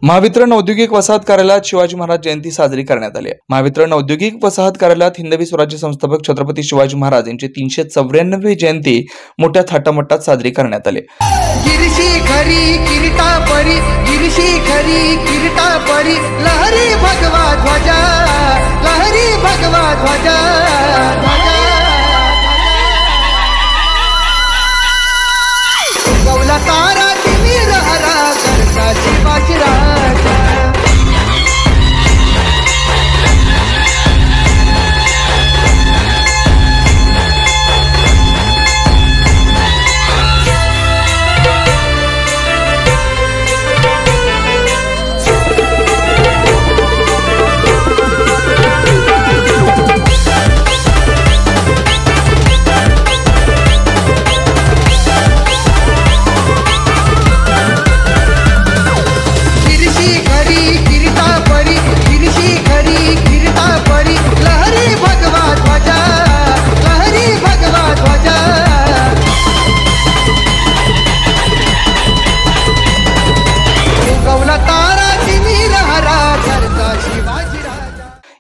महावितरण औद्योगिक वसाहत कार्यालयात शिवाजी महाराज जयंती साजरी करण्यात आली. महावितरण औद्योगिक वसाहत कार्यालयात हिंदवी स्वराज्य संस्थापक छत्रपती शिवाजी महाराज यांची 394वी जयंती मोठ्या थाटामाटात साजरी करण्यात आली. गिरशी खरी किरीटा परी, गिरशी खरी किरीटा परी, लहरी भगवा ध्वजा, लहरी भगवा ध्वजा, गवला तारा तिमिर हरा करता शिवाजी राजा.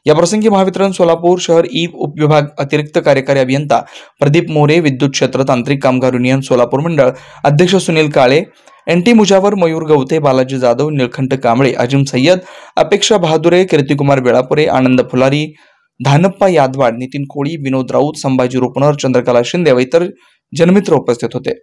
या प्रसंगी महावितरण सोलापूर शहर ई उपविभाग अतिरिक्त कार्यकारी अभियंता प्रदीप मोरे, विद्युत क्षेत्र तांत्रिक कामगार युनियन सोलापूर मंडळ अध्यक्ष सुनील काळे, एनटी मुजावर, मयूर गवते, बालाजी जाधव, निळकंठ कांबळे, अजिम सय्यद, अपेक्षा बहादुरे, कीर्तिकुमार बेळापुरे, आनंद फुलारी, धानप्पा यादवाड, नितीन कोळी, विनोद राऊत, संभाजी रुपनर, चंद्रकला शिंदे व इतर जनमित्र उपस्थित होते.